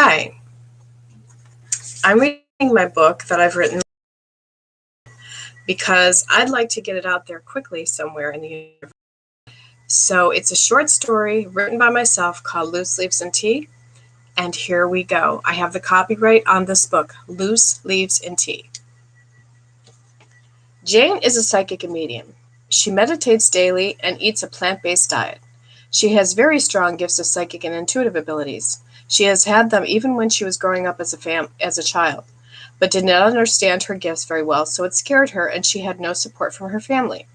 Hi, I'm reading my book that I've written because I'd like to get it out there quickly somewhere in the universe. So it's a short story written by myself called Loose Leaves and Tea. And here we go. I have the copyright on this book, Loose Leaves and Tea. Jane is a psychic and medium. She meditates daily and eats a plant-based diet. She has very strong gifts of psychic and intuitive abilities. She has had them even when she was growing up as a child, but did not understand her gifts very well, so it scared her and she had no support from her family.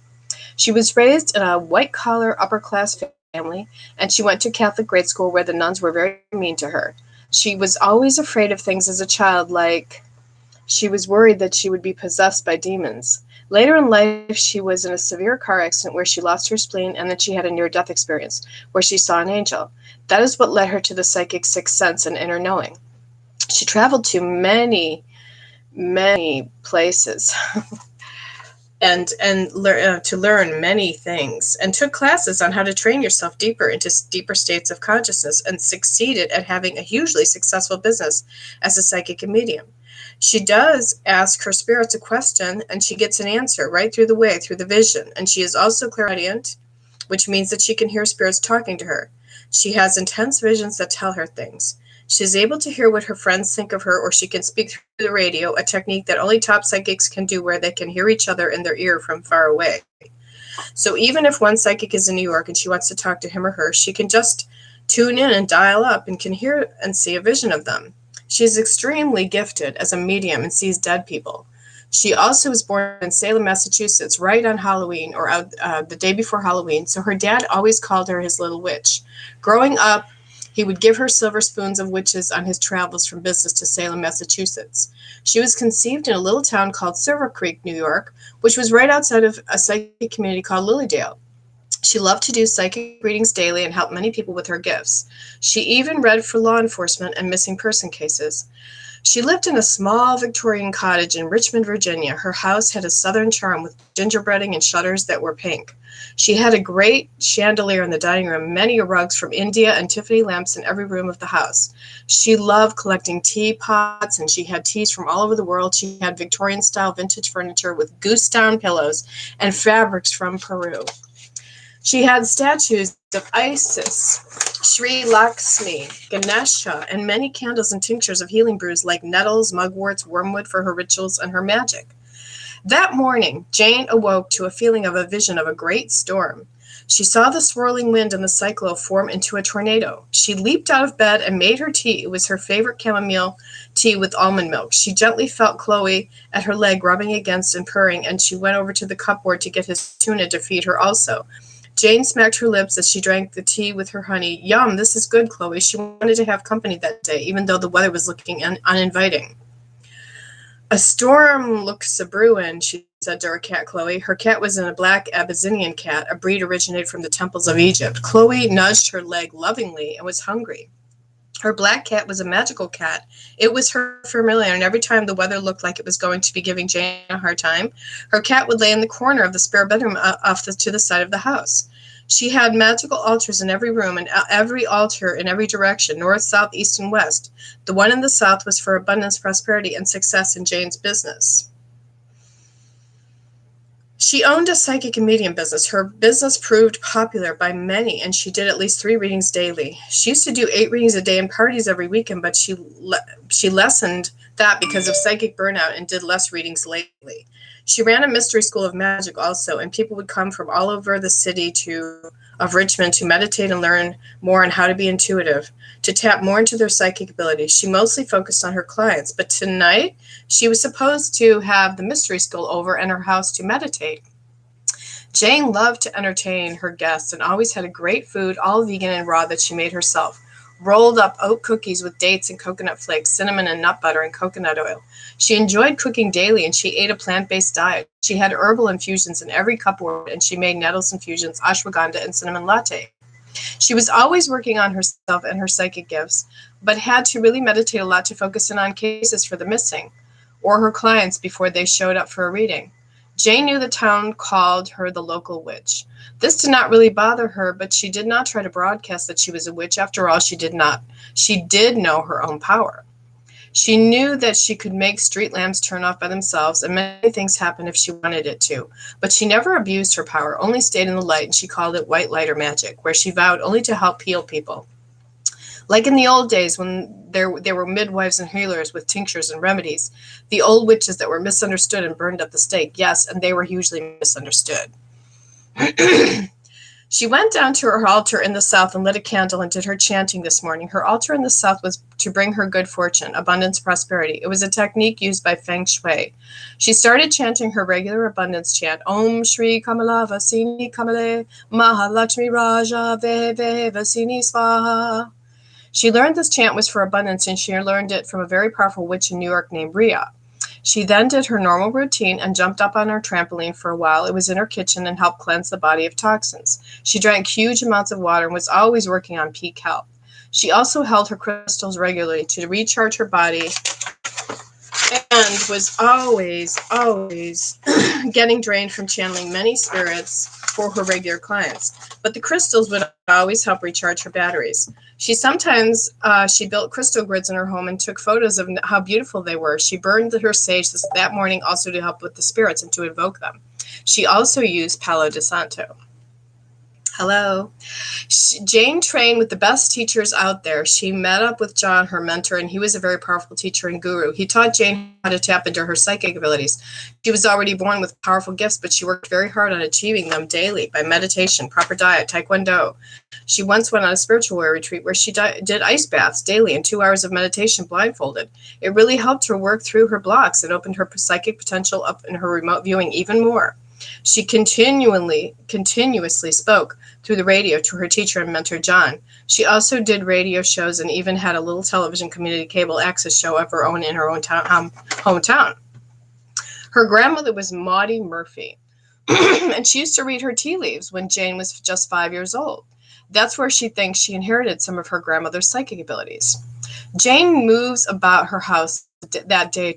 She was raised in a white-collar, upper-class family, and she went to Catholic grade school where the nuns were very mean to her. She was always afraid of things as a child, like she was worried that she would be possessed by demons. Later in life, she was in a severe car accident where she lost her spleen, and then she had a near-death experience where she saw an angel. That is what led her to the psychic sixth sense and inner knowing. She traveled to many places to learn many things, and took classes on how to train yourself deeper into deeper states of consciousness, and succeeded at having a hugely successful business as a psychic and medium. She does ask her spirits a question, and she gets an answer right through the way, through the vision. And she is also clairaudient, which means that she can hear spirits talking to her. She has intense visions that tell her things. She is able to hear what her friends think of her, or she can speak through the radio, a technique that only top psychics can do, where they can hear each other in their ear from far away. So even if one psychic is in New York and she wants to talk to him or her, she can just tune in and dial up and can hear and see a vision of them. She is extremely gifted as a medium and sees dead people. She also was born in Salem, Massachusetts, right on Halloween, or the day before Halloween, so her dad always called her his little witch. Growing up, he would give her silver spoons of witches on his travels from business to Salem, Massachusetts. She was conceived in a little town called Silver Creek, New York, which was right outside of a psychic community called Lilydale. She loved to do psychic readings daily and help many people with her gifts. She even read for law enforcement and missing person cases. She lived in a small Victorian cottage in Richmond, Virginia. Her house had a southern charm with gingerbreading and shutters that were pink. She had a great chandelier in the dining room, many rugs from India, and Tiffany lamps in every room of the house. She loved collecting teapots, and she had teas from all over the world. She had Victorian-style vintage furniture with goose-down pillows and fabrics from Peru. She had statues of Isis, Sri Lakshmi, Ganesha, and many candles and tinctures of healing brews like nettles, mugworts, wormwood for her rituals and her magic. That morning, Jane awoke to a feeling of a vision of a great storm. She saw the swirling wind and the cyclone form into a tornado. She leaped out of bed and made her tea. It was her favorite chamomile tea with almond milk. She gently felt Chloe at her leg rubbing against and purring, and she went over to the cupboard to get his tuna to feed her also. Jane smacked her lips as she drank the tea with her honey. Yum, this is good, Chloe. She wanted to have company that day, even though the weather was looking uninviting. A storm looks a brewin', she said to her cat, Chloe. Her cat was a black Abyssinian cat, a breed originated from the temples of Egypt. Chloe nudged her leg lovingly and was hungry. Her black cat was a magical cat. It was her familiar, and every time the weather looked like it was going to be giving Jane a hard time, her cat would lay in the corner of the spare bedroom to the side of the house. She had magical altars in every room, and every altar in every direction, north, south, east, and west. The one in the south was for abundance, prosperity, and success in Jane's business. She owned a psychic and medium business. Her business proved popular by many, and she did at least 3 readings daily. She used to do 8 readings a day and parties every weekend, but she lessened that because of psychic burnout and did less readings lately. She ran a mystery school of magic also, and people would come from all over the city of Richmond to meditate and learn more on how to be intuitive, to tap more into their psychic abilities. She mostly focused on her clients, but tonight she was supposed to have the mystery school over in her house to meditate. Jane loved to entertain her guests and always had a great food, all vegan and raw, that she made herself. Rolled up oat cookies with dates and coconut flakes, cinnamon and nut butter, and coconut oil. She enjoyed cooking daily, and she ate a plant-based diet. She had herbal infusions in every cupboard, and she made nettles infusions, ashwagandha, and cinnamon latte. She was always working on herself and her psychic gifts, but had to really meditate a lot to focus in on cases for the missing or her clients before they showed up for a reading. Jane knew the town called her the local witch. This did not really bother her, but she did not try to broadcast that she was a witch. After all, she did know her own power. She knew that she could make street lamps turn off by themselves, and many things happen if she wanted it to. But she never abused her power, only stayed in the light, and she called it white light or magic, where she vowed only to help heal people. Like in the old days when there were midwives and healers with tinctures and remedies, the old witches that were misunderstood and burned at the stake, yes, and they were hugely misunderstood. She went down to her altar in the south and lit a candle and did her chanting this morning. Her altar in the south was to bring her good fortune, abundance, prosperity. It was a technique used by Feng Shui. She started chanting her regular abundance chant, Om Shri Kamala Vasini Kamale Mahalakshmi Raja Ve Vasini Svaha. She learned this chant was for abundance, and she learned it from a very powerful witch in New York named Rhea. She then did her normal routine and jumped up on her trampoline for a while. It was in her kitchen and helped cleanse the body of toxins. She drank huge amounts of water and was always working on peak health. She also held her crystals regularly to recharge her body and was always getting drained from channeling many spirits for her regular clients. But the crystals would always help recharge her batteries. She sometimes built crystal grids in her home and took photos of how beautiful they were. She burned her sage that morning also to help with the spirits and to invoke them. She also used Palo de Santo. Hello. Jane trained with the best teachers out there. She met up with John, her mentor, and he was a very powerful teacher and guru. He taught Jane how to tap into her psychic abilities. She was already born with powerful gifts, but she worked very hard on achieving them daily by meditation, proper diet, taekwondo. She once went on a spiritual retreat where she did ice baths daily and 2 hours of meditation blindfolded. It really helped her work through her blocks and opened her psychic potential up in her remote viewing even more. She continuously spoke through the radio to her teacher and mentor, John. She also did radio shows and even had a little television community cable access show of her own in her own hometown. Her grandmother was Maudie Murphy, and she used to read her tea leaves when Jane was just 5 years old. That's where she thinks she inherited some of her grandmother's psychic abilities. Jane moves about her house that day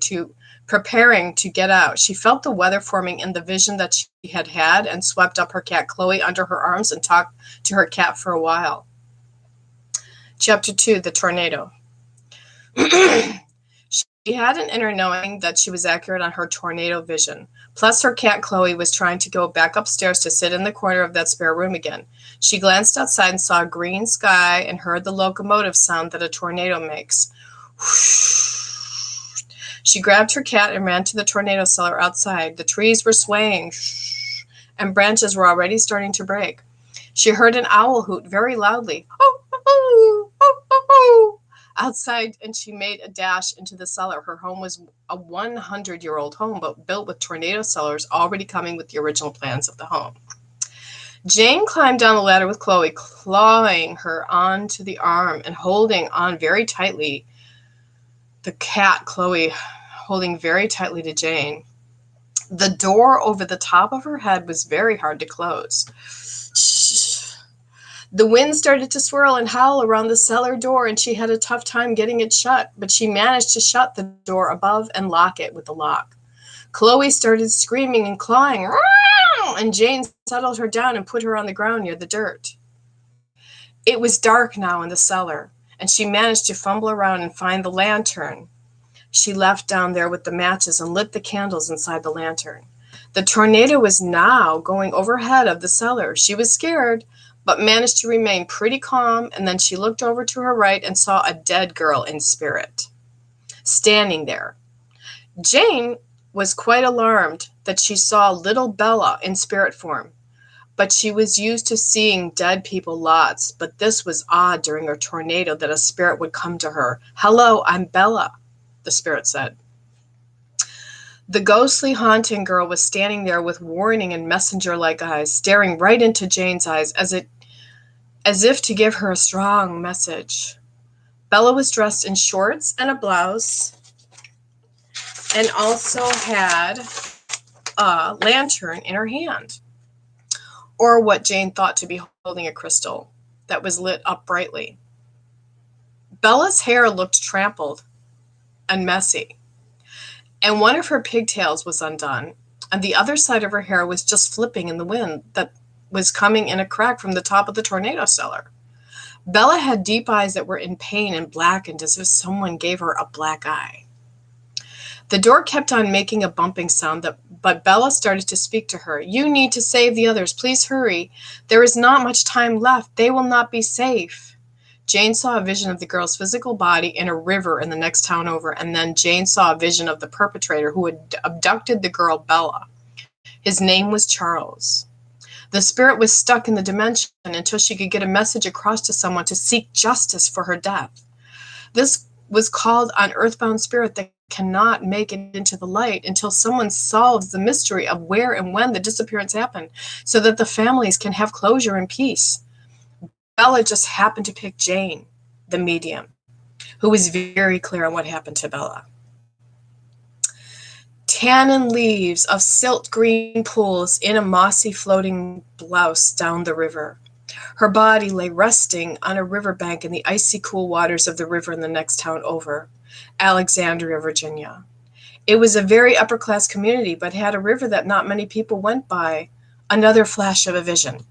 preparing to get out. She felt the weather forming in the vision that she had and swept up her cat Chloe under her arms and talked to her cat for a while. Chapter 2, The Tornado. She had an inner knowing that she was accurate on her tornado vision. Plus, her cat Chloe was trying to go back upstairs to sit in the corner of that spare room again. She glanced outside and saw a green sky and heard the locomotive sound that a tornado makes. She grabbed her cat and ran to the tornado cellar outside. The trees were swaying, and branches were already starting to break. She heard an owl hoot very loudly, outside, and she made a dash into the cellar. Her home was a 100-year-old home, but built with tornado cellars already coming with the original plans of the home. Jane climbed down the ladder with Chloe, clawing her onto the arm and holding on very tightly. The cat, Chloe, holding very tightly to Jane. The door over the top of her head was very hard to close. The wind started to swirl and howl around the cellar door, and she had a tough time getting it shut, but she managed to shut the door above and lock it with the lock. Chloe started screaming and clawing, and Jane settled her down and put her on the ground near the dirt. It was dark now in the cellar, and she managed to fumble around and find the lantern she left down there with the matches and lit the candles inside the lantern. The tornado was now going overhead of the cellar. She was scared, but managed to remain pretty calm, and then she looked over to her right and saw a dead girl in spirit, standing there. Jane was quite alarmed that she saw little Bella in spirit form, but she was used to seeing dead people lots, but this was odd during a tornado that a spirit would come to her. "Hello, I'm Bella," the spirit said. The ghostly haunting girl was standing there with warning and messenger-like eyes, staring right into Jane's eyes as if to give her a strong message. Bella was dressed in shorts and a blouse and also had a lantern in her hand, or what Jane thought to be holding a crystal that was lit up brightly. Bella's hair looked trampled and messy, and one of her pigtails was undone. and the other side of her hair was just flipping in the wind that was coming in a crack from the top of the tornado cellar. Bella had deep eyes that were in pain and blackened as if someone gave her a black eye. The door kept on making a bumping sound, but Bella started to speak to her. "You need to save the others. Please hurry. There is not much time left. They will not be safe." Jane saw a vision of the girl's physical body in a river in the next town over, and then Jane saw a vision of the perpetrator who had abducted the girl Bella. His name was Charles. The spirit was stuck in the dimension until she could get a message across to someone to seek justice for her death. This was called an earthbound spirit that cannot make it into the light until someone solves the mystery of where and when the disappearance happened, so that the families can have closure and peace. Bella just happened to pick Jane, the medium, who was very clear on what happened to Bella. Tannin leaves of silt green pools in a mossy floating blouse down the river. Her body lay resting on a riverbank in the icy cool waters of the river in the next town over, Alexandria, Virginia. It was a very upper-class community, but had a river that not many people went by. Another flash of a vision.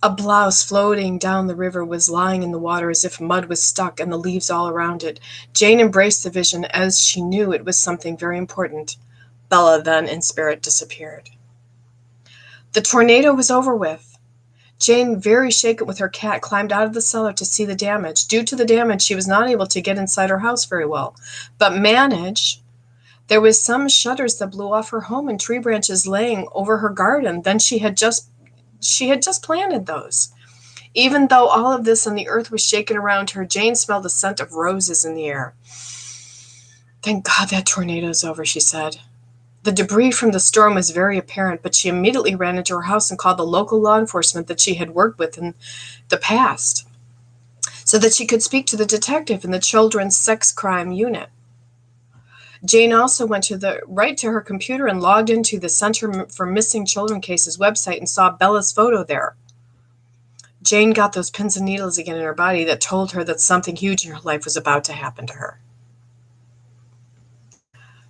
A blouse floating down the river was lying in the water as if mud was stuck and the leaves all around it. Jane embraced the vision as she knew it was something very important. Bella then, in spirit, disappeared. The tornado was over with. Jane, very shaken with her cat, climbed out of the cellar to see the damage. Due to the damage, she was not able to get inside her house very well, but managed. There was some shutters that blew off her home and tree branches laying over her garden. Then she had just planted those. Even though all of this and the earth was shaken around her, Jane smelled the scent of roses in the air. "Thank God that tornado's over," she said. The debris from the storm was very apparent, but she immediately ran into her house and called the local law enforcement that she had worked with in the past, so that she could speak to the detective in the children's sex crime unit. Jane also went right to her computer and logged into the Center for Missing Children Cases website and saw Bella's photo there. Jane got those pins and needles again in her body that told her that something huge in her life was about to happen to her.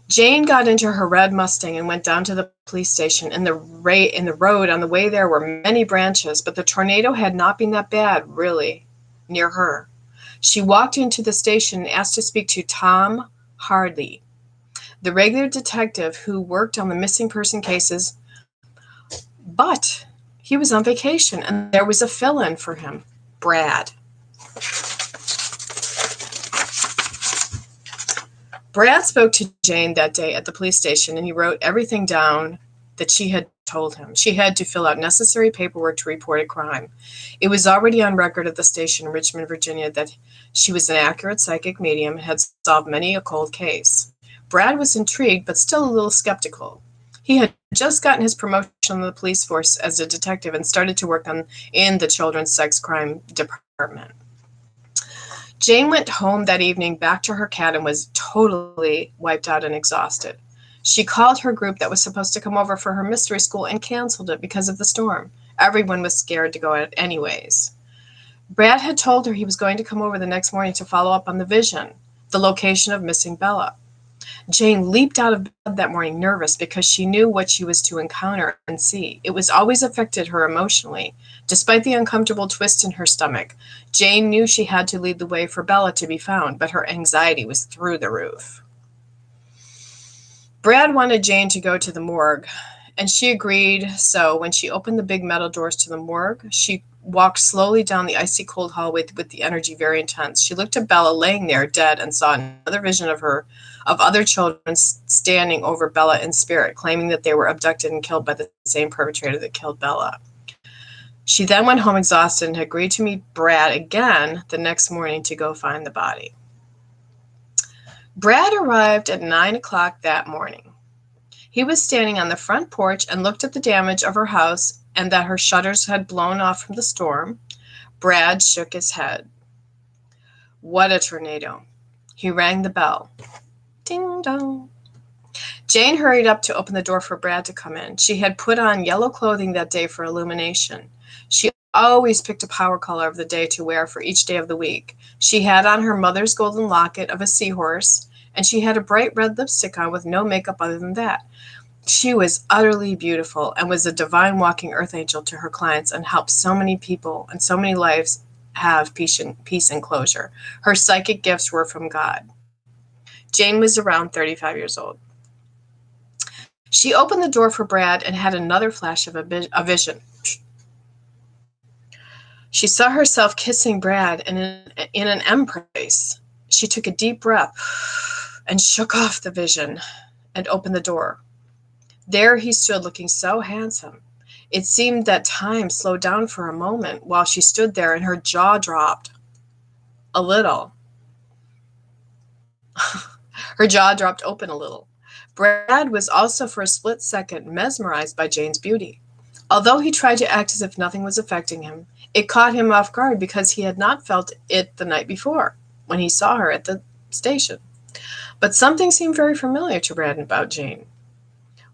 Jane got into her red Mustang and went down to the police station. In the road on the way there were many branches, but the tornado had not been that bad, really, near her. She walked into the station and asked to speak to Tom Hardy, the regular detective who worked on the missing person cases, but he was on vacation and there was a fill-in for him, Brad. Brad spoke to Jane that day at the police station, and he wrote everything down that she had told him. She had to fill out necessary paperwork to report a crime. It was already on record at the station in Richmond, Virginia, that she was an accurate psychic medium and had solved many a cold case. Brad was intrigued, but still a little skeptical. He had just gotten his promotion in the police force as a detective and started to work in the children's sex crime department. Jane went home that evening back to her cat and was totally wiped out and exhausted. She called her group that was supposed to come over for her mystery school and canceled it because of the storm. Everyone was scared to go out anyways. Brad had told her he was going to come over the next morning to follow up on the vision, the location of missing Bella. Jane leaped out of bed that morning nervous because she knew what she was to encounter and see. It was always affected her emotionally. Despite the uncomfortable twist in her stomach, Jane knew she had to lead the way for Bella to be found, but her anxiety was through the roof. Brad wanted Jane to go to the morgue, and she agreed. So when she opened the big metal doors to the morgue, she walked slowly down the icy cold hallway with the energy very intense. She looked at Bella laying there dead and saw another vision of other children standing over Bella in spirit, claiming that they were abducted and killed by the same perpetrator that killed Bella. She then went home exhausted and agreed to meet Brad again the next morning to go find the body. Brad arrived at 9 o'clock that morning. He was standing on the front porch and looked at the damage of her house and that her shutters had blown off from the storm. Brad shook his head. What a tornado. He rang the bell. Ding dong. Jane hurried up to open the door for Brad to come in. She had put on yellow clothing that day for illumination. She always picked a power color of the day to wear for each day of the week. She had on her mother's golden locket of a seahorse and she had a bright red lipstick on with no makeup other than that. She was utterly beautiful and was a divine walking earth angel to her clients and helped so many people and so many lives have peace and closure. Her psychic gifts were from God. Jane was around 35 years old. She opened the door for Brad and had another flash of a vision. She saw herself kissing Brad in an embrace. She took a deep breath and shook off the vision and opened the door. There he stood looking so handsome. It seemed that time slowed down for a moment while she stood there and her jaw dropped a little. Her jaw dropped open a little. Brad was also for a split second mesmerized by Jane's beauty. Although he tried to act as if nothing was affecting him, it caught him off guard because he had not felt it the night before when he saw her at the station. But something seemed very familiar to Brad about Jane.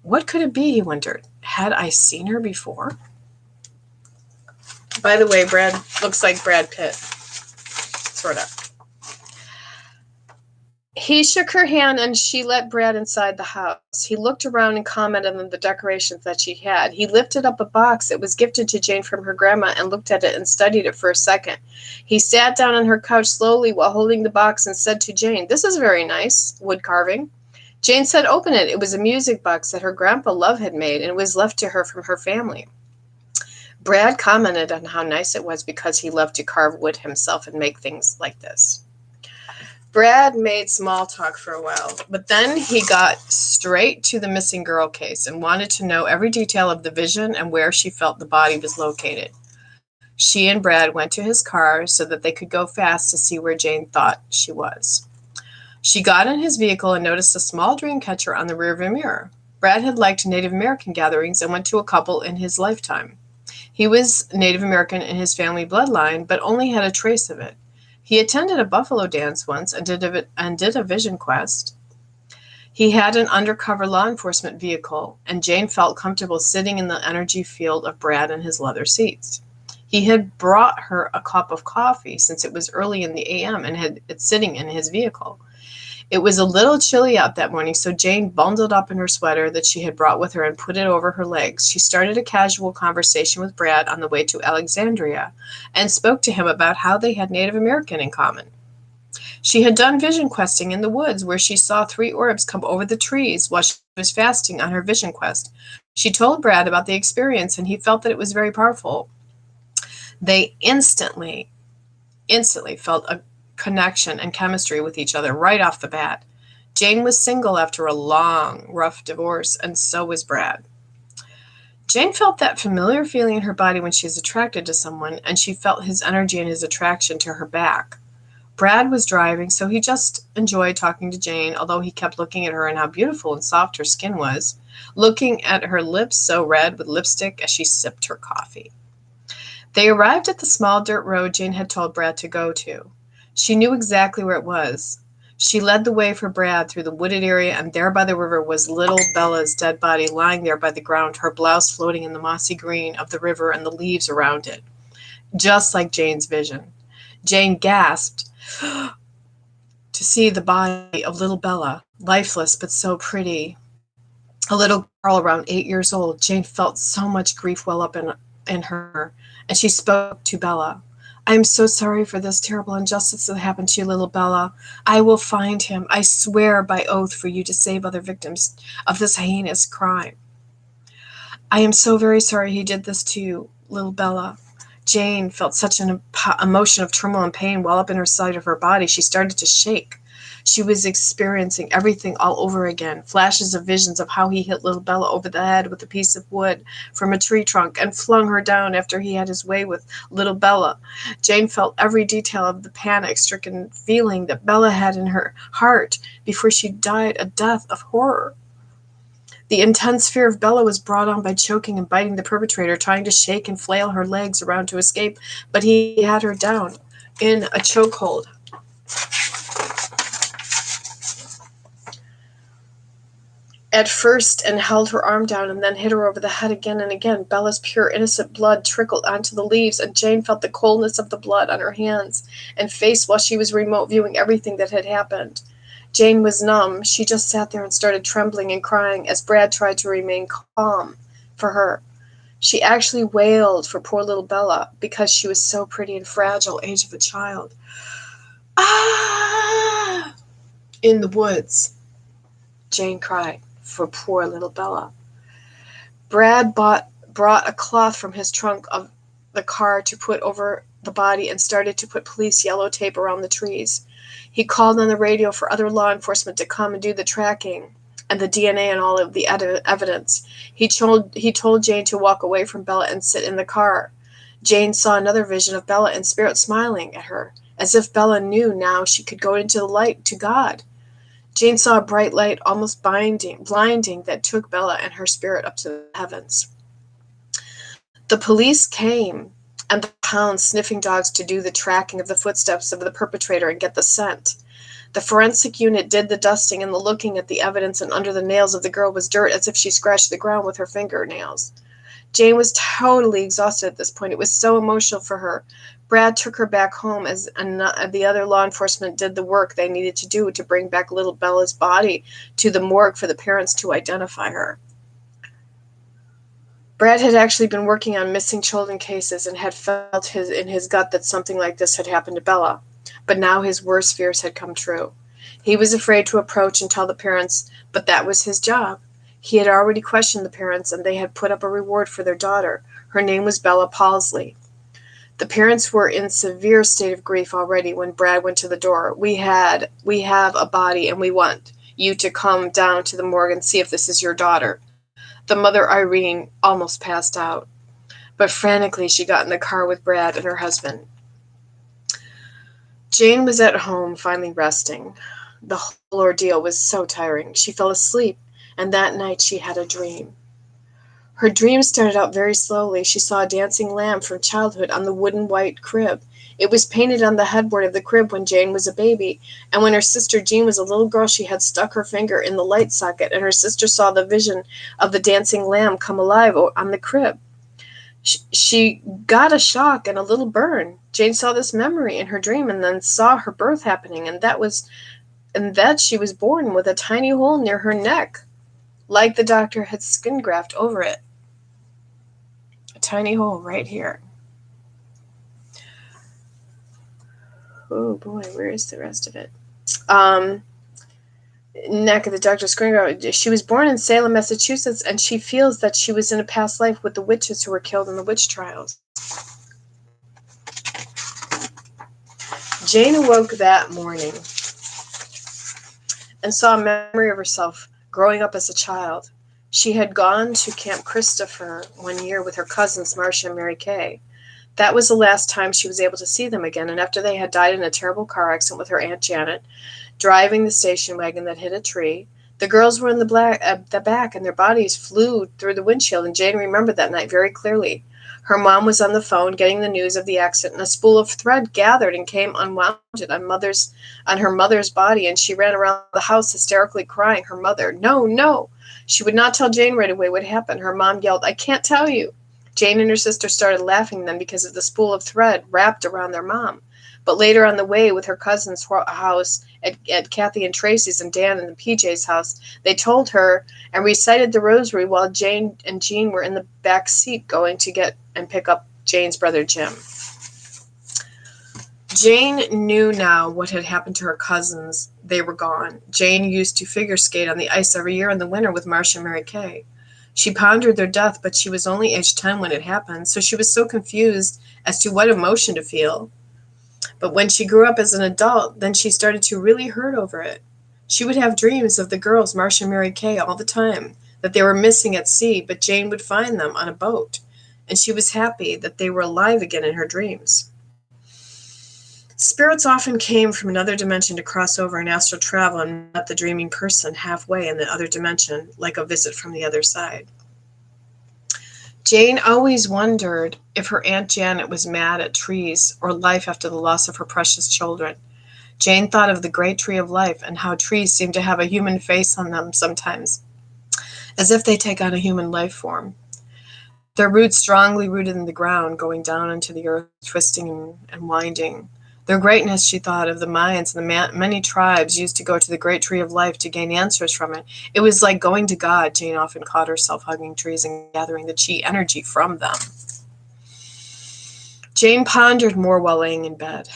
What could it be, he wondered. Had I seen her before? By the way, Brad looks like Brad Pitt. Sort of. He shook her hand and she let Brad inside the house. He looked around and commented on the decorations that she had. He lifted up a box that was gifted to Jane from her grandma and looked at it and studied it for a second. He sat down on her couch slowly while holding the box and said to Jane, "This is very nice, wood carving." Jane said, "Open it." It was a music box that her grandpa Love had made, and it was left to her from her family. Brad commented on how nice it was because he loved to carve wood himself and make things like this. Brad made small talk for a while, but then he got straight to the missing girl case and wanted to know every detail of the vision and where she felt the body was located. She and Brad went to his car so that they could go fast to see where Jane thought she was. She got in his vehicle and noticed a small dream catcher on the rearview mirror. Brad had liked Native American gatherings and went to a couple in his lifetime. He was Native American in his family bloodline, but only had a trace of it. He attended a buffalo dance once and did a vision quest. He had an undercover law enforcement vehicle, and Jane felt comfortable sitting in the energy field of Brad in his leather seats. He had brought her a cup of coffee since it was early in the a.m. and had it sitting in his vehicle. It was a little chilly out that morning, so Jane bundled up in her sweater that she had brought with her and put it over her legs. She started a casual conversation with Brad on the way to Alexandria and spoke to him about how they had Native American in common. She had done vision questing in the woods where she saw 3 orbs come over the trees while she was fasting on her vision quest. She told Brad about the experience, and he felt that it was very powerful. They instantly felt a connection and chemistry with each other right off the bat. Jane was single after a long, rough divorce, and so was Brad. Jane felt that familiar feeling in her body when she is attracted to someone, and she felt his energy and his attraction to her back. Brad was driving, so he just enjoyed talking to Jane, although he kept looking at her and how beautiful and soft her skin was, looking at her lips so red with lipstick as she sipped her coffee. They arrived at the small dirt road Jane had told Brad to go to. She knew exactly where it was. She led the way for Brad through the wooded area, and there by the river was little Bella's dead body lying there by the ground, her blouse floating in the mossy green of the river and the leaves around it, just like Jane's vision. Jane gasped to see the body of little Bella, lifeless but so pretty. A little girl around 8 years old. Jane felt so much grief well up in her, and she spoke to Bella. "I am so sorry for this terrible injustice that happened to you, little Bella. I will find him. I swear by oath for you to save other victims of this heinous crime. I am so very sorry he did this to you, little Bella." Jane felt such an emotion of turmoil and pain well up in her side of her body. She started to shake. She was experiencing everything all over again, flashes of visions of how he hit little Bella over the head with a piece of wood from a tree trunk and flung her down after he had his way with little Bella. Jane felt every detail of the panic-stricken feeling that Bella had in her heart before she died a death of horror. The intense fear of Bella was brought on by choking and biting the perpetrator, trying to shake and flail her legs around to escape, but he had her down in a chokehold. At first, and held her arm down and then hit her over the head again and again. Bella's pure, innocent blood trickled onto the leaves, and Jane felt the coldness of the blood on her hands and face while she was remote viewing everything that had happened. Jane was numb. She just sat there and started trembling and crying as Brad tried to remain calm for her. She actually wailed for poor little Bella because she was so pretty and fragile, age of a child. Ah! In the woods, Jane cried for poor little Bella. Brad brought a cloth from his trunk of the car to put over the body and started to put police yellow tape around the trees. He called on the radio for other law enforcement to come and do the tracking and the DNA and all of the evidence. He told Jane to walk away from Bella and sit in the car. Jane saw another vision of Bella in spirit smiling at her, as if Bella knew now she could go into the light to God. Jane saw a bright light, almost blinding, that took Bella and her spirit up to the heavens. The police came, and the hounds, sniffing dogs, to do the tracking of the footsteps of the perpetrator and get the scent. The forensic unit did the dusting and the looking at the evidence, and under the nails of the girl was dirt as if she scratched the ground with her fingernails. Jane was totally exhausted at this point. It was so emotional for her. Brad took her back home as the other law enforcement did the work they needed to do to bring back little Bella's body to the morgue for the parents to identify her. Brad had actually been working on missing children cases and had felt in his gut that something like this had happened to Bella. But now his worst fears had come true. He was afraid to approach and tell the parents, but that was his job. He had already questioned the parents, and they had put up a reward for their daughter. Her name was Bella Palsley. The parents were in severe state of grief already when Brad went to the door. We have a body, and we want you to come down to the morgue and see if this is your daughter. The mother, Irene, almost passed out, but frantically she got in the car with Brad and her husband. Jane was at home, finally resting. The whole ordeal was so tiring. She fell asleep, and that night she had a dream. Her dream started out very slowly. She saw a dancing lamb from childhood on the wooden white crib. It was painted on the headboard of the crib when Jane was a baby, and when her sister Jean was a little girl, she had stuck her finger in the light socket, and her sister saw the vision of the dancing lamb come alive on the crib. She got a shock and a little burn. Jane saw this memory in her dream and then saw her birth happening, and that she was born with a tiny hole near her neck, like the doctor had skin graft over it. A tiny hole right here. Oh boy, where is the rest of it? Neck of the doctor's skin graft. She was born in Salem, Massachusetts, and she feels that she was in a past life with the witches who were killed in the witch trials. Jane awoke that morning and saw a memory of herself growing up as a child. She had gone to Camp Christopher one year with her cousins, Marcia and Mary Kay. That was the last time she was able to see them again, and after they had died in a terrible car accident with her Aunt Janet, driving the station wagon that hit a tree, the girls were in the back, and their bodies flew through the windshield, and Jane remembered that night very clearly. Her mom was on the phone getting the news of the accident, and a spool of thread gathered and came unwound on her mother's body, and she ran around the house hysterically crying. Her mother, no. She would not tell Jane right away what happened. Her mom yelled, "I can't tell you." Jane and her sister started laughing then because of the spool of thread wrapped around their mom. But later on the way with her cousin's house, at Kathy and Tracy's and Dan and the PJ's house, they told her and recited the rosary while Jane and Jean were in the back seat going to get and pick up Jane's brother Jim. Jane knew now what had happened to her cousins. They were gone. Jane used to figure skate on the ice every year in the winter with Marcia and Mary Kay. She pondered their death, but she was only age 10 when it happened, so she was so confused as to what emotion to feel. But when she grew up as an adult, then she started to really hurt over it. She would have dreams of the girls, Marcia and Mary Kay, all the time, that they were missing at sea, but Jane would find them on a boat, and she was happy that they were alive again in her dreams. Spirits often came from another dimension to cross over in astral travel and met the dreaming person halfway in the other dimension, like a visit from the other side. Jane always wondered if her Aunt Janet was mad at trees or life after the loss of her precious children. Jane thought of the great tree of life and how trees seem to have a human face on them sometimes, as if they take on a human life form. Their roots strongly rooted in the ground, going down into the earth, twisting and winding. Their greatness, she thought of the Mayans and the many tribes used to go to the great tree of life to gain answers from it. It was like going to God. Jane often caught herself hugging trees and gathering the chi energy from them. Jane pondered more while laying in bed.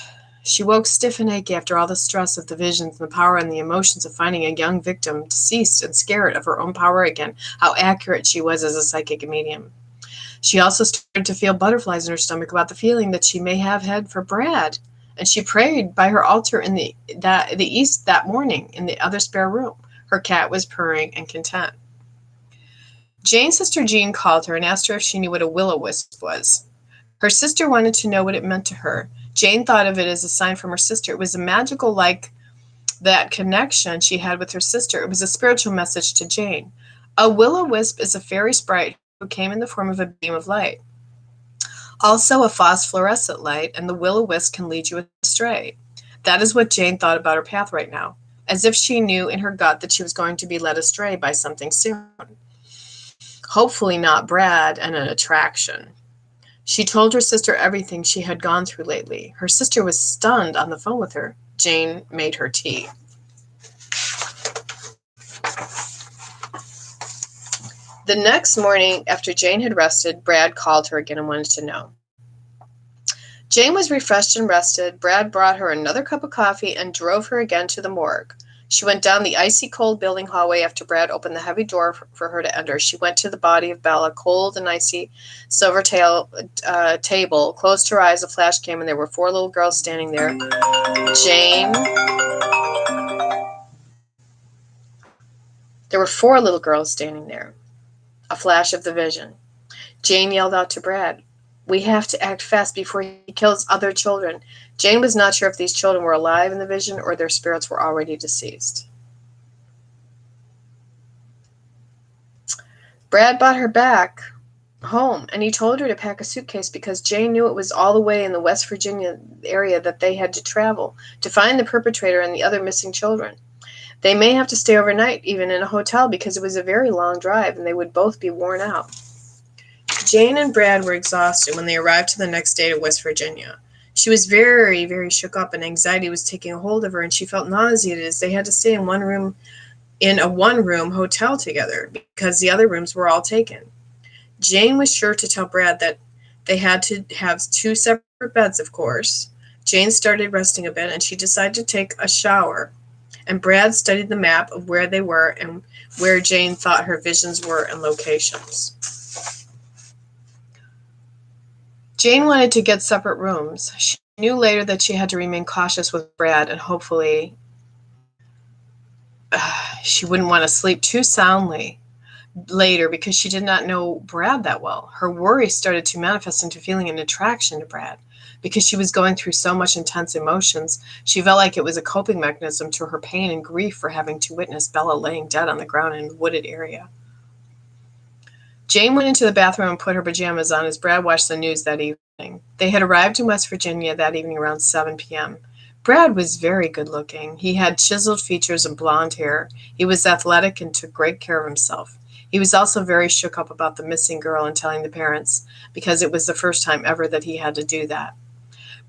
She woke stiff and achy after all the stress of the visions and the power and the emotions of finding a young victim deceased and scared of her own power again, how accurate she was as a psychic medium. She also started to feel butterflies in her stomach about the feeling that she may have had for Brad, and she prayed by her altar in the east that morning in the other spare room. Her cat was purring and content. Jane's sister Jean called her and asked her if she knew what a will-o-wisp was. Her sister wanted to know what it meant to her. Jane thought of it as a sign from her sister. It was a magical, like that connection she had with her sister. It was a spiritual message to Jane. A will-o-wisp is a fairy sprite who came in the form of a beam of light. Also a phosphorescent light, and the will-o-wisp can lead you astray. That is what Jane thought about her path right now, as if she knew in her gut that she was going to be led astray by something soon. Hopefully not Brad and an attraction. She told her sister everything she had gone through lately. Her sister was stunned on the phone with her. Jane made her tea. The next morning, after Jane had rested, Brad called her again and wanted to know. Jane was refreshed and rested. Brad brought her another cup of coffee and drove her again to the morgue. She went down the icy cold building hallway after Brad opened the heavy door for her to enter. She went to the body of Bella, cold and icy silver table, closed her eyes, a flash came, and there were 4 little girls standing there. There were 4 little girls standing there. A flash of the vision. Jane yelled out to Brad, "We have to act fast before he kills other children." Jane was not sure if these children were alive in the vision or their spirits were already deceased. Brad brought her back home, and he told her to pack a suitcase because Jane knew it was all the way in the West Virginia area that they had to travel to find the perpetrator and the other missing children. They may have to stay overnight, even in a hotel, because it was a very long drive and they would both be worn out. Jane and Brad were exhausted when they arrived the next day to West Virginia. She was very, very shook up, and anxiety was taking a hold of her, and she felt nauseated as they had to stay in a one-room hotel together because the other rooms were all taken. Jane was sure to tell Brad that they had to have 2 separate beds, of course. Jane started resting a bit, and she decided to take a shower, and Brad studied the map of where they were and where Jane thought her visions were and locations. Jane wanted to get separate rooms. She knew later that she had to remain cautious with Brad, and hopefully she wouldn't want to sleep too soundly later because she did not know Brad that well. Her worry started to manifest into feeling an attraction to Brad. Because she was going through so much intense emotions, she felt like it was a coping mechanism to her pain and grief for having to witness Bella laying dead on the ground in a wooded area. Jane went into the bathroom and put her pajamas on as Brad watched the news that evening. They had arrived in West Virginia that evening around 7 p.m. Brad was very good looking. He had chiseled features and blonde hair. He was athletic and took great care of himself. He was also very shook up about the missing girl and telling the parents, because it was the first time ever that he had to do that.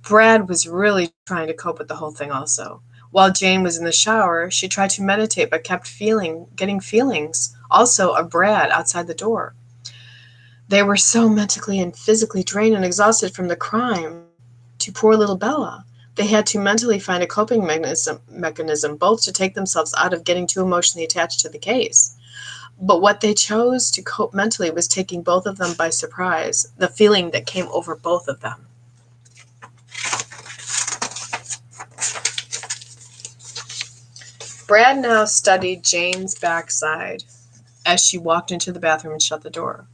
Brad was really trying to cope with the whole thing also. While Jane was in the shower, she tried to meditate but kept getting feelings also of Brad outside the door. They were so mentally and physically drained and exhausted from the crime to poor little Bella. They had to mentally find a coping mechanism both to take themselves out of getting too emotionally attached to the case. But what they chose to cope mentally was taking both of them by surprise, the feeling that came over both of them. Brad now studied Jane's backside as she walked into the bathroom and shut the door.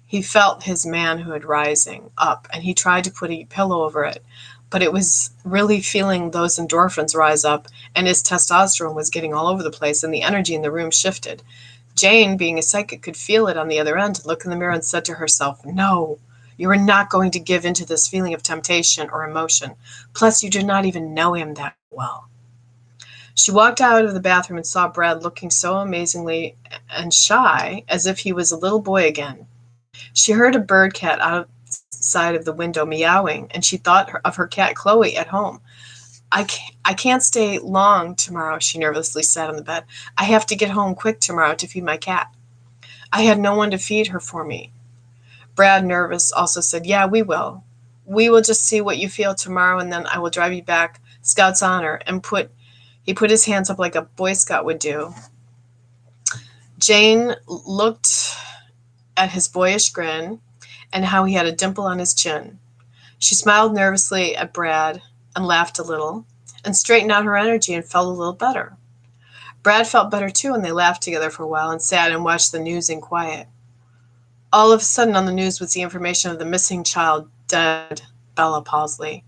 He felt his manhood rising up, and he tried to put a pillow over it, but it was really feeling those endorphins rise up, and his testosterone was getting all over the place, and the energy in the room shifted. Jane, being a psychic, could feel it on the other end, looked in the mirror and said to herself, "No, you are not going to give into this feeling of temptation or emotion. Plus, you do not even know him that well." She walked out of the bathroom and saw Brad looking so amazingly and shy, as if he was a little boy again. She heard a bird cat outside of the window meowing, and she thought of her cat Chloe at home. I can't stay long tomorrow, she nervously sat on the bed. I have to get home quick tomorrow to feed my cat. I had no one to feed her for me. Brad, nervous, also said, yeah, we will. We will just see what you feel tomorrow, and then I will drive you back, Scout's honor, and he put his hands up like a Boy Scout would do. Jane looked at his boyish grin and how he had a dimple on his chin. She smiled nervously at Brad and laughed a little and straightened out her energy and felt a little better. Brad felt better too, and they laughed together for a while and sat and watched the news in quiet. All of a sudden on the news was the information of the missing child, dead, Bella Pawsley.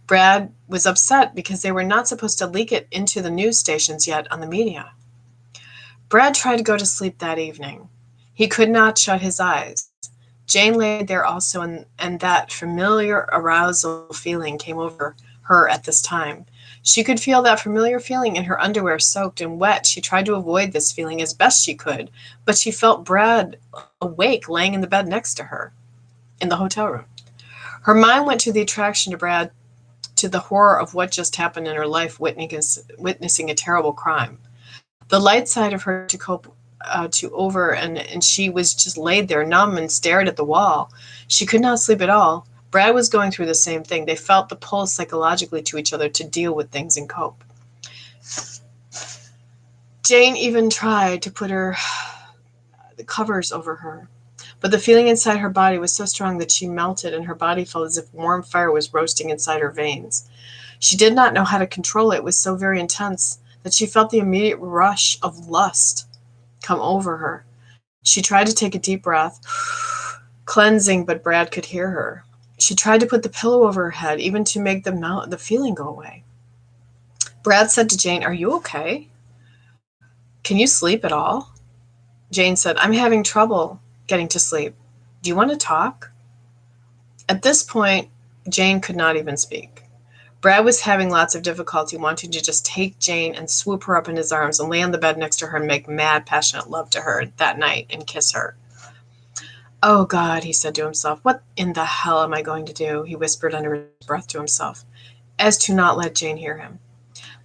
Brad was upset because they were not supposed to leak it into the news stations yet on the media. Brad tried to go to sleep that evening. He could not shut his eyes. Jane lay there also, and that familiar arousal feeling came over her at this time. She could feel that familiar feeling in her underwear soaked and wet. She tried to avoid this feeling as best she could, but she felt Brad awake, laying in the bed next to her in the hotel room. Her mind went to the attraction to Brad, to the horror of what just happened in her life, witnessing a terrible crime. The light side of her to over, and she was just laid there numb and stared at the wall. She could not sleep at all. Brad was going through the same thing. They felt the pull psychologically to each other to deal with things and cope. Jane even tried to put the covers over her, but the feeling inside her body was so strong that she melted, and her body felt as if warm fire was roasting inside her veins. She did not know how to control it. It was so very intense that she felt the immediate rush of lust come over her. She tried to take a deep breath, cleansing, but Brad could hear her. She tried to put the pillow over her head, even to make the feeling go away. Brad said to Jane, "Are you okay? Can you sleep at all?" Jane said, "I'm having trouble getting to sleep. Do you want to talk?" At this point, Jane could not even speak. Brad was having lots of difficulty wanting to just take Jane and swoop her up in his arms and lay on the bed next to her and make mad, passionate love to her that night and kiss her. "Oh, God," he said to himself, "what in the hell am I going to do?" He whispered under his breath to himself, as to not let Jane hear him.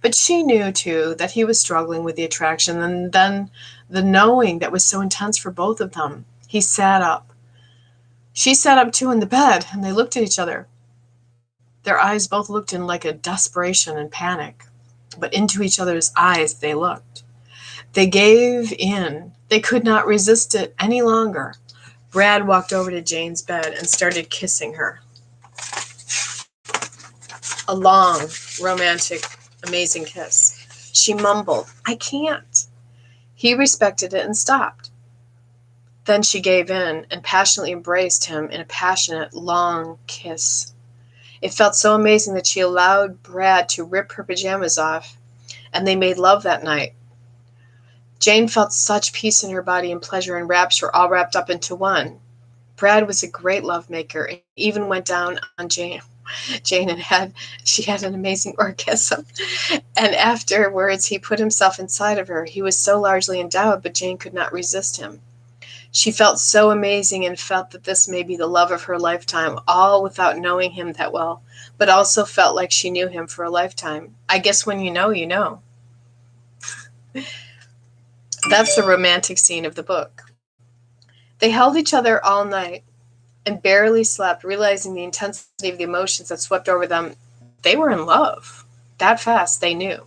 But she knew, too, that he was struggling with the attraction, and then the knowing that was so intense for both of them. He sat up. She sat up, too, in the bed, and they looked at each other. Their eyes both looked in like a desperation and panic, but into each other's eyes they looked. They gave in. They could not resist it any longer. Brad walked over to Jane's bed and started kissing her. A long, romantic, amazing kiss. She mumbled, "I can't." He respected it and stopped. Then she gave in and passionately embraced him in a passionate, long kiss. It felt so amazing that she allowed Brad to rip her pajamas off, and they made love that night. Jane felt such peace in her body and pleasure and rapture all wrapped up into one. Brad was a great lovemaker and even went down on Jane and she had an amazing orgasm. And afterwards he put himself inside of her. He was so largely endowed, but Jane could not resist him. She felt so amazing and felt that this may be the love of her lifetime, all without knowing him that well, but also felt like she knew him for a lifetime. I guess when you know, you know. That's the romantic scene of the book. They held each other all night and barely slept, realizing the intensity of the emotions that swept over them. They were in love. That fast, they knew.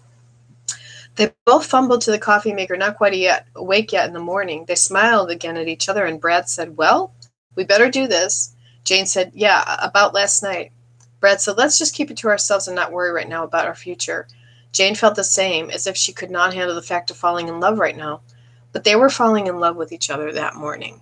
They both fumbled to the coffee maker, not quite awake yet in the morning. They smiled again at each other, and Brad said, "Well, we better do this." Jane said, "Yeah, about last night." Brad said, "Let's just keep it to ourselves and not worry right now about our future." Jane felt the same, as if she could not handle the fact of falling in love right now. But they were falling in love with each other that morning.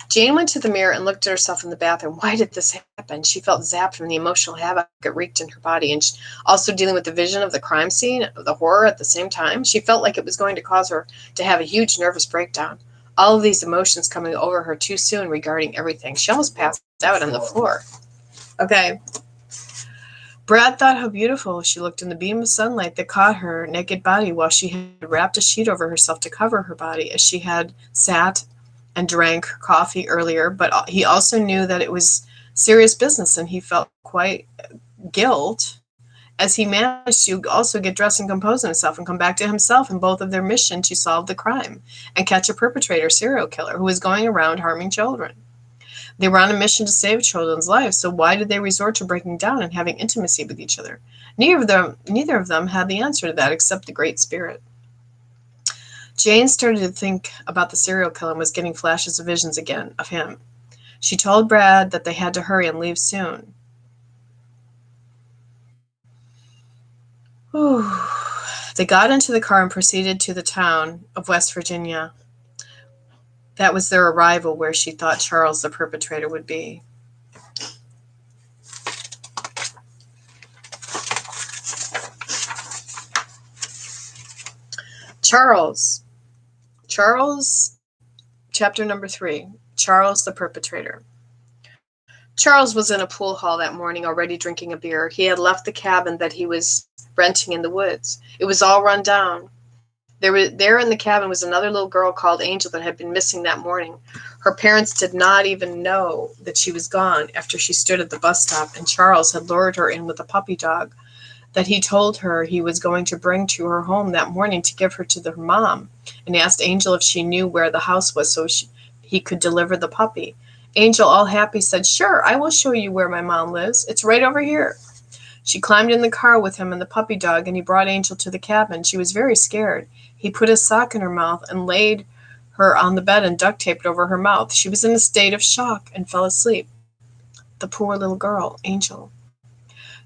Jane went to the mirror and looked at herself in the bathroom. Why did this happen? She felt zapped from the emotional havoc it wreaked in her body, and also dealing with the vision of the crime scene, of the horror at the same time. She felt like it was going to cause her to have a huge nervous breakdown. All of these emotions coming over her too soon regarding everything. She almost passed out on the floor. Okay. Brad thought how beautiful she looked in the beam of sunlight that caught her naked body while she had wrapped a sheet over herself to cover her body, as she had sat and drank coffee earlier. But he also knew that it was serious business, and he felt quite guilt as he managed to also get dressed and compose himself and come back to himself in both of their mission to solve the crime and catch a perpetrator serial killer who was going around harming children. They were on a mission to save children's lives, so why did they resort to breaking down and having intimacy with each other? Neither of them had the answer to that except the Great Spirit. Jane started to think about the serial killer and was getting flashes of visions again of him. She told Brad that they had to hurry and leave soon. Whew. They got into the car and proceeded to the town of West Virginia. That was their arrival where she thought Charles, the perpetrator, would be. Charles, chapter number 3, Charles the perpetrator. Charles was in a pool hall that morning already drinking a beer. He had left the cabin that he was renting in the woods. It was all run down. There in the cabin was another little girl called Angel that had been missing that morning. Her parents did not even know that she was gone after she stood at the bus stop, and Charles had lured her in with a puppy dog that he told her he was going to bring to her home that morning to give her to her mom, and asked Angel if she knew where the house was so he could deliver the puppy. Angel, all happy, said, "Sure, I will show you where my mom lives. It's right over here." She climbed in the car with him and the puppy dog, and he brought Angel to the cabin. She was very scared. He put a sock in her mouth and laid her on the bed and duct taped over her mouth. She was in a state of shock and fell asleep. The poor little girl, Angel.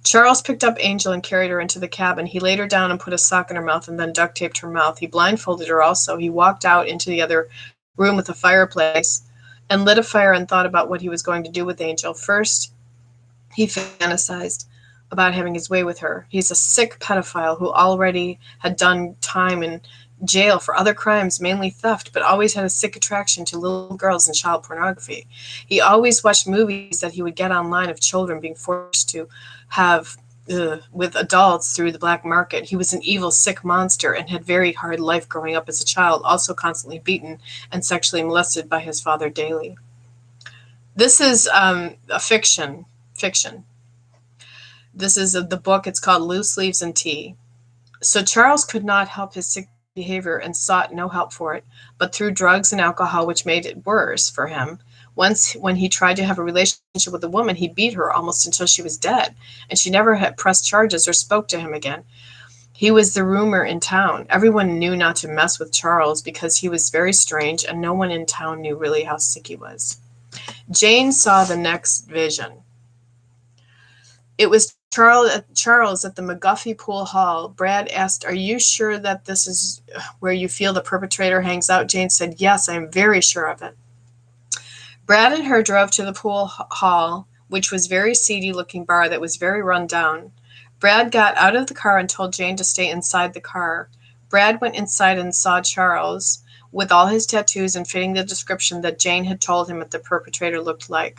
Charles picked up Angel and carried her into the cabin. He laid her down and put a sock in her mouth and then duct taped her mouth. He blindfolded her also. He walked out into the other room with a fireplace and lit a fire and thought about what he was going to do with Angel. First, he fantasized about having his way with her. He's a sick pedophile who already had done time in jail for other crimes, mainly theft, but always had a sick attraction to little girls and child pornography. He always watched movies that he would get online of children being forced to have with adults through the black market. He was an evil, sick monster and had very hard life growing up as a child, also constantly beaten and sexually molested by his father daily. This is a fiction. This is the book. It's called Loose Leaves and Tea. So Charles could not help his sick behavior and sought no help for it, but through drugs and alcohol, which made it worse for him. Once, when he tried to have a relationship with a woman, he beat her almost until she was dead, and she never had pressed charges or spoke to him again. He was the rumor in town. Everyone knew not to mess with Charles because he was very strange, and no one in town knew really how sick he was. Jane saw the next vision. It was Charles at the McGuffey Pool Hall. Brad asked, "Are you sure that this is where you feel the perpetrator hangs out?" Jane said, "Yes, I am very sure of it." Brad and her drove to the pool hall, which was a very seedy-looking bar that was very run down. Brad got out of the car and told Jane to stay inside the car. Brad went inside and saw Charles with all his tattoos and fitting the description that Jane had told him what the perpetrator looked like.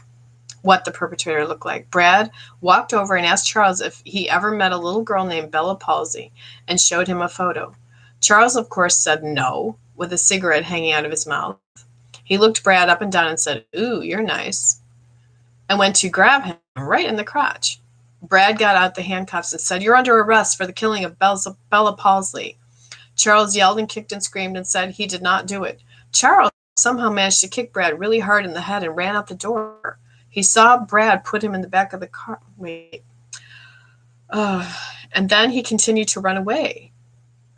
Brad walked over and asked Charles if he ever met a little girl named Bella Palsy and showed him a photo. Charles, of course, said no, with a cigarette hanging out of his mouth. He looked Brad up and down and said, "Ooh, you're nice," and went to grab him right in the crotch. Brad got out the handcuffs and said, "You're under arrest for the killing of Bella Palsy." Charles yelled and kicked and screamed and said he did not do it. Charles somehow managed to kick Brad really hard in the head and ran out the door. He saw Brad put him in the back of the car. And then he continued to run away.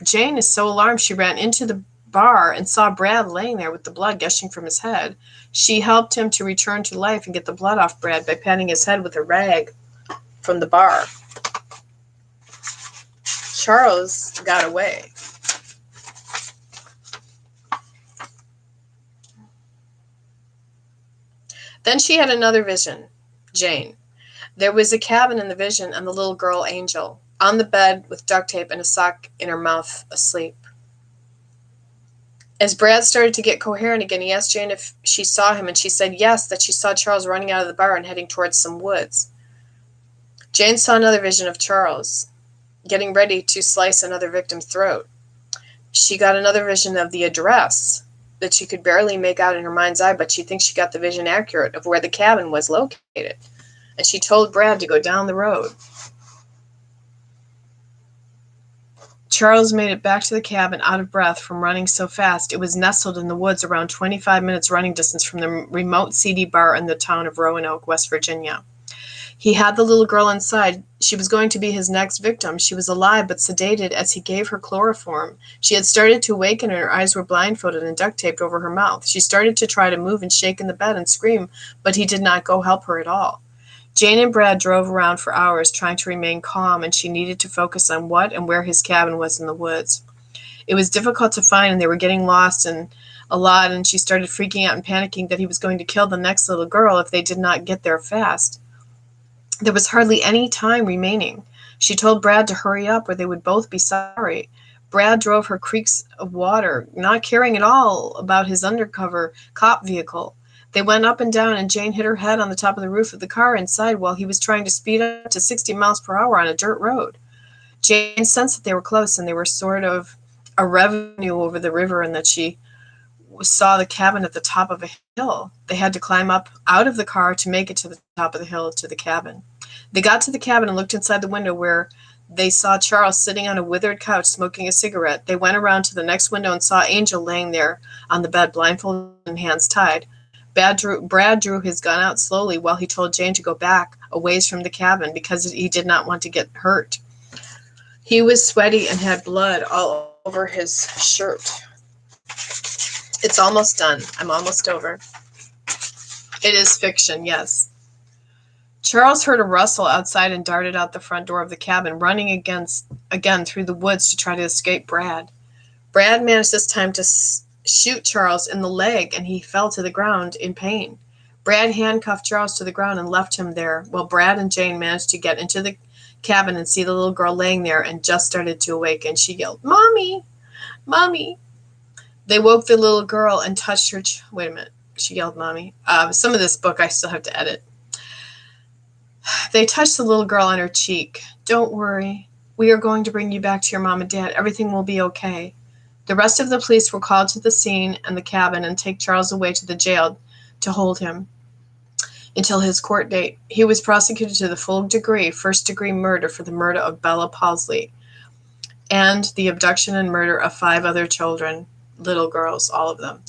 Jane is so alarmed she ran into the bar and saw Brad laying there with the blood gushing from his head. She helped him to return to life and get the blood off Brad by patting his head with a rag from the bar. Charles got away. Then she had another vision, Jane. There was a cabin in the vision and the little girl, Angel, on the bed with duct tape and a sock in her mouth, asleep. As Brad started to get coherent again, he asked Jane if she saw him, and she said yes, that she saw Charles running out of the bar and heading towards some woods. Jane saw another vision of Charles getting ready to slice another victim's throat. She got another vision of the address that she could barely make out in her mind's eye, but she thinks she got the vision accurate of where the cabin was located. And she told Brad to go down the road. Charles made it back to the cabin out of breath from running so fast. It was nestled in the woods around 25 minutes running distance from the remote seedy bar in the town of Roanoke, West Virginia. He had the little girl inside. She was going to be his next victim. She was alive but sedated as he gave her chloroform. She had started to awaken and her eyes were blindfolded and duct taped over her mouth. She started to try to move and shake in the bed and scream, but he did not go help her at all. Jane and Brad drove around for hours trying to remain calm, and she needed to focus on what and where his cabin was in the woods. It was difficult to find, and they were getting lost and a lot, and she started freaking out and panicking that he was going to kill the next little girl if they did not get there fast. There was hardly any time remaining. She told Brad to hurry up or they would both be sorry. Brad drove her creeks of water, not caring at all about his undercover cop vehicle. They went up and down, and Jane hit her head on the top of the roof of the car inside while he was trying to speed up to 60 miles per hour on a dirt road. Jane sensed that they were close, and they were sort of a revenue over the river, and that she saw the cabin at the top of a hill. They had to climb up out of the car to make it to the top of the hill to the cabin. They got to the cabin and looked inside the window where they saw Charles sitting on a withered couch smoking a cigarette. They went around to the next window and saw Angel laying there on the bed, blindfolded and hands tied. Brad drew his gun out slowly while he told Jane to go back a ways from the cabin because he did not want to get hurt. He was sweaty and had blood all over his shirt. It's almost done. I'm almost over. It is fiction, yes. Charles heard a rustle outside and darted out the front door of the cabin, running again through the woods to try to escape Brad. Brad managed this time to shoot Charles in the leg, and he fell to the ground in pain. Brad handcuffed Charles to the ground and left him there, while Brad and Jane managed to get into the cabin and see the little girl laying there and just started to awaken. She yelled, "Mommy! Mommy!" They woke the little girl and touched her. Wait a minute. She yelled, "Mommy." Some of this book I still have to edit. They touched the little girl on her cheek. "Don't worry. We are going to bring you back to your mom and dad. Everything will be okay." The rest of the police were called to the scene and the cabin and take Charles away to the jail to hold him until his court date. He was prosecuted to the full degree, first-degree murder for the murder of Bella Pausley and the abduction and murder of 5 other children, little girls, all of them.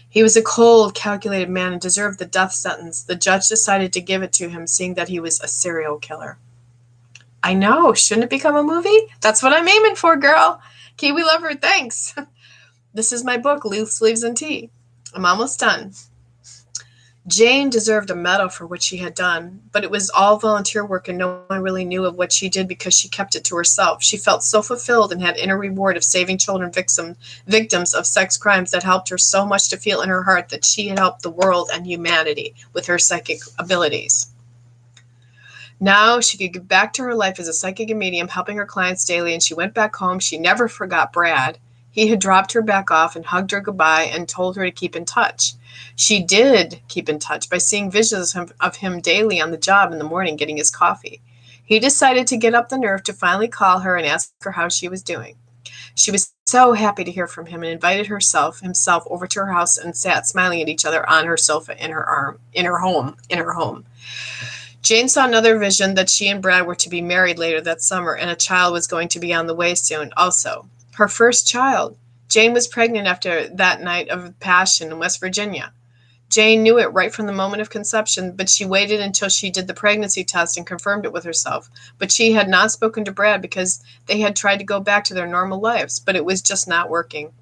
He was a cold, calculated man and deserved the death sentence. The judge decided to give it to him, seeing that he was a serial killer. I know. Shouldn't it become a movie? That's what I'm aiming for, girl. Kiwi lover, thanks. This is my book, Loose Sleeves and Tea. I'm almost done. Jane deserved a medal for what she had done, but it was all volunteer work and no one really knew of what she did because she kept it to herself. She felt so fulfilled and had inner reward of saving children victims of sex crimes that helped her so much to feel in her heart that she had helped the world and humanity with her psychic abilities. Now she could get back to her life as a psychic and medium, helping her clients daily, and she went back home. She never forgot Brad. He had dropped her back off and hugged her goodbye and told her to keep in touch. She did keep in touch by seeing visions of him daily on the job in the morning getting his coffee. He decided to get up the nerve to finally call her and ask her how she was doing. She was so happy to hear from him and invited himself over to her house and sat smiling at each other on her sofa in her home. Jane saw another vision that she and Brad were to be married later that summer, and a child was going to be on the way soon also. Her first child. Jane was pregnant after that night of passion in West Virginia. Jane knew it right from the moment of conception, but she waited until she did the pregnancy test and confirmed it with herself. But she had not spoken to Brad because they had tried to go back to their normal lives, but it was just not working.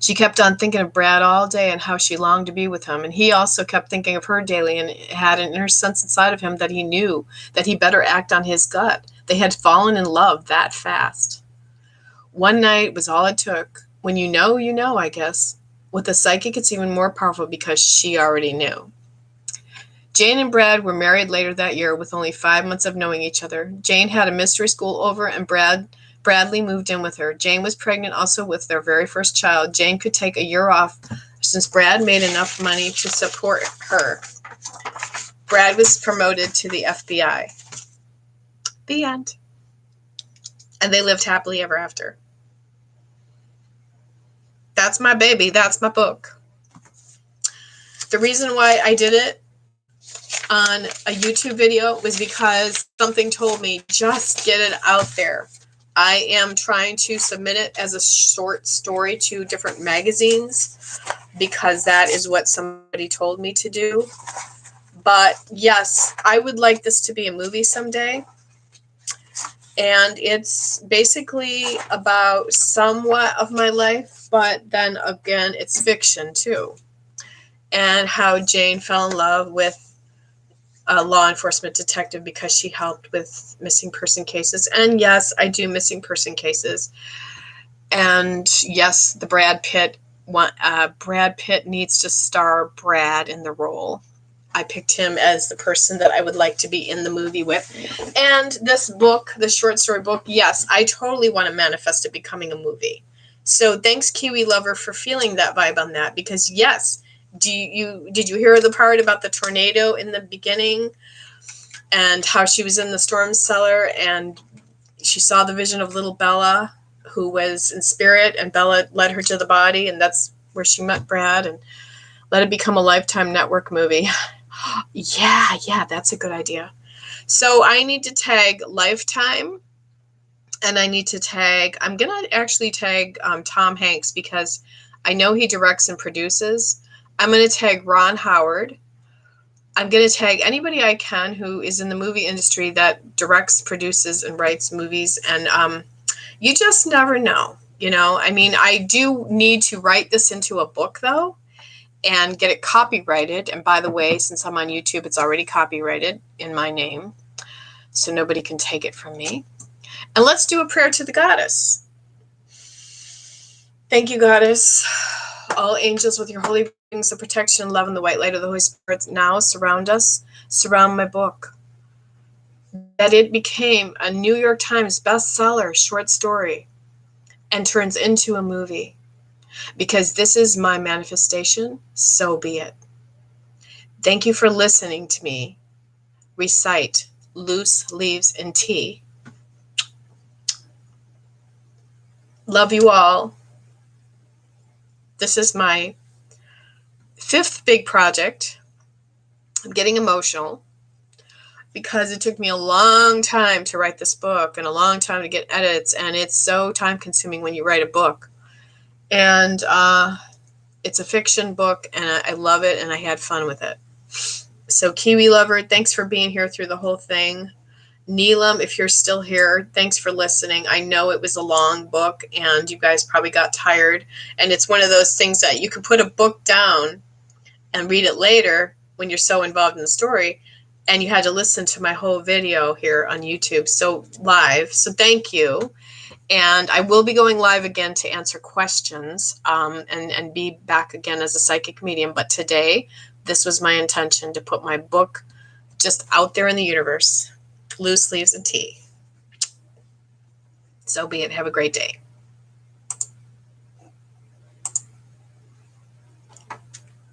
She kept on thinking of Brad all day and how she longed to be with him, and he also kept thinking of her daily and had an inner sense inside of him that he knew that he better act on his gut. They had fallen in love that fast. One night was all it took. When you know, I guess. With a psychic, it's even more powerful because she already knew. Jane and Brad were married later that year with only 5 months of knowing each other. Jane had a mystery school over, and Bradley moved in with her. Jane was pregnant also with their very first child. Jane could take a year off since Brad made enough money to support her. Brad was promoted to the FBI. The end. And they lived happily ever after. That's my baby. That's my book. The reason why I did it on a YouTube video was because something told me, just get it out there. I am trying to submit it as a short story to different magazines because that is what somebody told me to do. But yes, I would like this to be a movie someday. And it's basically about somewhat of my life, but then again, it's fiction too. And how Jane fell in love with a law enforcement detective because she helped with missing person cases. And yes, I do missing person cases. And yes, the Brad Pitt needs to star Brad in the role. I picked him as the person that I would like to be in the movie with. And this book, the short story book, yes, I totally want to manifest it becoming a movie. So thanks, Kiwi Lover, for feeling that vibe on that. Because yes, did you hear the part about the tornado in the beginning and how she was in the storm cellar and she saw the vision of little Bella, who was in spirit, and Bella led her to the body, and that's where she met Brad, and let it become a Lifetime Network movie. Yeah, that's a good idea. So I need to tag Lifetime, and I'm going to actually tag Tom Hanks because I know he directs and produces. I'm going to tag Ron Howard. I'm going to tag anybody I can who is in the movie industry that directs, produces, and writes movies. And you just never know, I mean, I do need to write this into a book, though, and get it copyrighted. And by the way, since I'm on YouTube, it's already copyrighted in my name, so nobody can take it from me. And let's do a prayer to the goddess. Thank you, goddess. All angels with your holy wings of protection, love, and the white light of the Holy Spirit now surround us, surround my book. That it became a New York Times bestseller short story and turns into a movie. Because this is my manifestation, so be it. Thank you for listening to me recite Loose Leaves and Tea. Love you all. This is my 5th big project. I'm getting emotional because it took me a long time to write this book and a long time to get edits, and it's so time consuming when you write a book. And it's a fiction book, and I love it, and I had fun with it. So Kiwi Lover, thanks for being here through the whole thing. Neelam, if you're still here, thanks for listening. I know it was a long book, and you guys probably got tired. And it's one of those things that you can put a book down and read it later when you're so involved in the story. And you had to listen to my whole video here on YouTube, so live. So thank you. And I will be going live again to answer questions and be back again as a psychic medium. But today, this was my intention, to put my book just out there in the universe. Loose Leaves and Tea. So be it. Have a great day.